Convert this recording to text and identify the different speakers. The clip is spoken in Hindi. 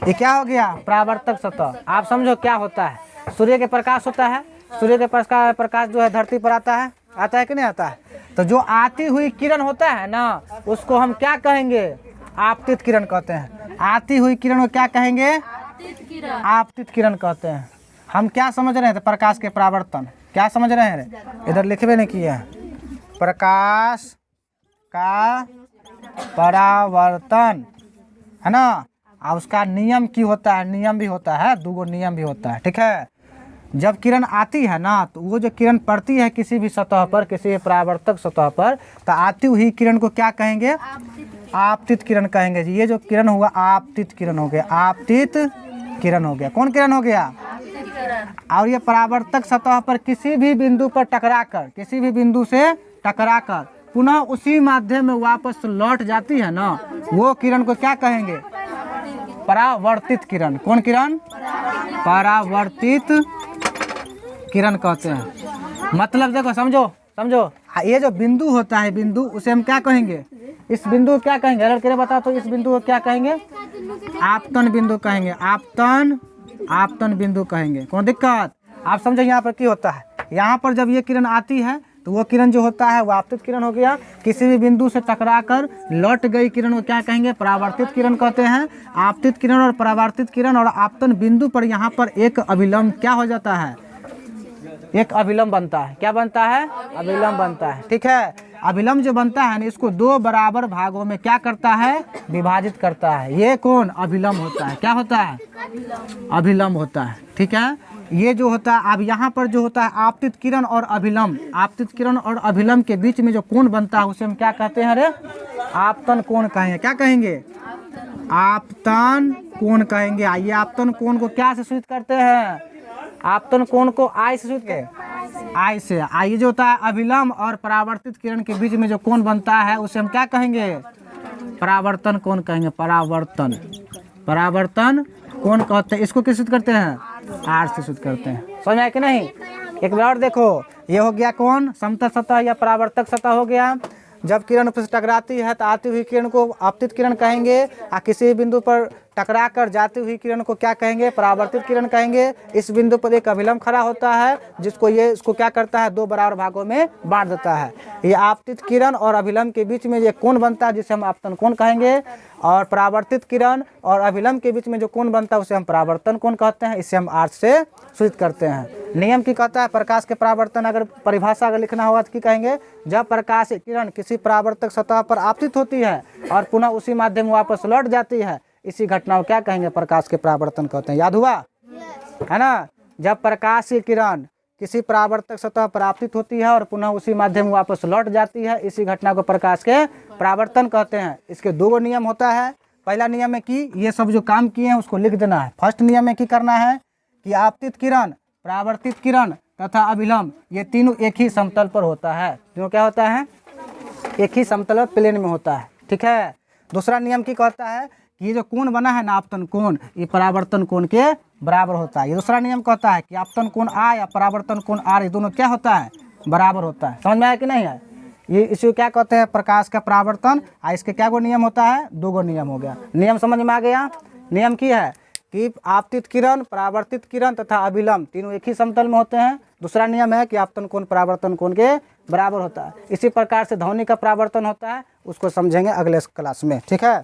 Speaker 1: ये क्या हो गया, परावर्तक सतह। आप समझो क्या होता है, सूर्य के प्रकाश होता है, सूर्य के प्रकाश जो है धरती पर आता है कि नहीं आता है। तो जो आती हुई किरण होता है ना, उसको हम क्या कहेंगे, आपतित किरण कहते हैं। आती हुई किरण को क्या कहेंगे, आपतित किरण कहते हैं। हम क्या समझ रहे थे, प्रकाश के परावर्तन, क्या समझ रहे हैं, इधर लिखवे नहीं किए हैं। प्रकाश का परावर्तन है ना, और उसका नियम की होता है, नियम भी होता है, दो नियम भी होता है, ठीक है। जब किरण आती है ना, तो वो जो किरण पड़ती है किसी भी सतह पर, किसी भी परावर्तक सतह पर, तो आती हुई किरण को क्या कहेंगे, आपतित किरण कहेंगे जी। ये जो किरण हुआ आपतित किरण हो गया, आपतित किरण हो गया। कौन किरण हो गया, और ये परावर्तक सतह पर किसी भी बिंदु पर टकराकर, किसी भी बिंदु से टकराकर पुनः उसी माध्यम में वापस लौट जाती है ना, वो किरण को क्या कहेंगे, परावर्तित किरण। कौन किरण, परावर्तित किरण कहते हैं। मतलब देखो, समझो, ये जो बिंदु होता है, बिंदु, उसे हम क्या कहेंगे, इस बिंदु को क्या कहेंगे, अगर बता तो इस बिंदु को क्या कहेंगे, आपतन बिंदु कहेंगे, आपतन बिंदु कहेंगे। कौन दिक्कत, आप समझो। यहाँ पर क्या होता है, यहाँ पर जब ये किरण आती है तो वो किरण जो होता है वो आपतित किरण हो गया। किसी भी बिंदु से टकराकर लौट गई किरण को क्या कहेंगे, परावर्तित किरण कहते हैं। आपतित किरण और परावर्तित किरण और आपतन बिंदु पर यहाँ पर एक अभिलंब क्या हो जाता है, एक अभिलंब बनता है। क्या बनता है, अभिलंब बनता है, ठीक है। अभिलंब जो बनता है ना, इसको दो बराबर भागों में क्या करता है, विभाजित करता है। ये कौन, अभिलंब होता है। क्या होता है, अभिलंब होता है, ठीक है। ये जो होता है, अब यहाँ पर जो होता है आपतित किरण और अभिलंब, आपतित किरण और अभिलंब के बीच में जो कोण बनता है उसे हम क्या कहते हैं, अरे आपतन कोण कहेंगे। क्या कहेंगे, आपतन कोण कहेंगे। आइए, आपतन कोण को क्या से सूचित करते हैं, आपतन कोण को आई से सूचित करते, आई से। आइए, जो होता है अभिलंब और परावर्तित किरण के बीच में जो कोण बनता है उसे हम क्या कहेंगे, परावर्तन कोण कहेंगे। परावर्तन कोण कहते हैं। इसको किस सूचित करते हैं, आर से सूचित करते हैं। समझ में आया कि नहीं। एक बार और देखो, ये हो गया कौन, समतल सतह या परावर्तक सतह हो गया। जब किरण उस पर टकराती है तो आती हुई किरण को आपतित किरण कहेंगे, और किसी बिंदु पर टकरा कर जाती हुई किरण को क्या कहेंगे, परावर्तित किरण कहेंगे। इस बिंदु पर एक अभिलंब खड़ा होता है, जिसको ये इसको क्या करता है, दो बराबर भागों में बांट देता है। ये आपतित किरण और अभिलंब के बीच में ये कोण बनता है जिसे हम आपतन कोण कहेंगे, और परावर्तित किरण और अभिलंब के बीच में जो कोण बनता है उसे हम परावर्तन कोण कहते हैं। इसे हम आर से सूचित करते हैं। नियम की कहता है, प्रकाश के परावर्तन अगर परिभाषा अगर लिखना होगा तो क्या कहेंगे, जब प्रकाश की किरण किसी परावर्तक सतह पर आपतित होती है और पुनः उसी माध्यम में वापस लौट जाती है, इसी घटना को क्या कहेंगे, प्रकाश के परावर्तन कहते हैं। याद हुआ है ना। जब प्रकाश की किरण किसी परावर्तक सतह पर आपतित होती है और पुनः उसी माध्यम में वापस लौट जाती है, इसी घटना को प्रकाश के परावर्तन कहते हैं। इसके दो नियम होता है। पहला नियम है कि ये सब जो काम किए हैं उसको लिख देना है। फर्स्ट नियम में क्या करना है कि आपतित किरण, परावर्तित किरण तथा अभिलंब ये तीनों एक ही समतल पर होता है। तीनों क्या होता है, एक ही समतल प्लेन में होता है, ठीक है। दूसरा नियम की कहता है कि ये जो कोण बना है ना, आपतन कोण, ये परावर्तन कोण के बराबर होता है। ये दूसरा नियम कहता है कि आपतन कोण आ या परावर्तन कोण आर, ये दोनों क्या होता है, बराबर होता है। समझ में आया कि नहीं है। ये इसे क्या कहते हैं, प्रकाश का परावर्तन। इसके क्या गो नियम होता है, दो गो नियम हो गया। नियम समझ में आ गया। नियम की है कि आपतित किरण, परावर्तित किरण तथा अभिलंब तीनों एक ही समतल में होते हैं। दूसरा नियम है कि आपतन कोण परावर्तन कोण के बराबर होता है। इसी प्रकार से ध्वनि का परावर्तन होता है, उसको समझेंगे अगले क्लास में, ठीक है।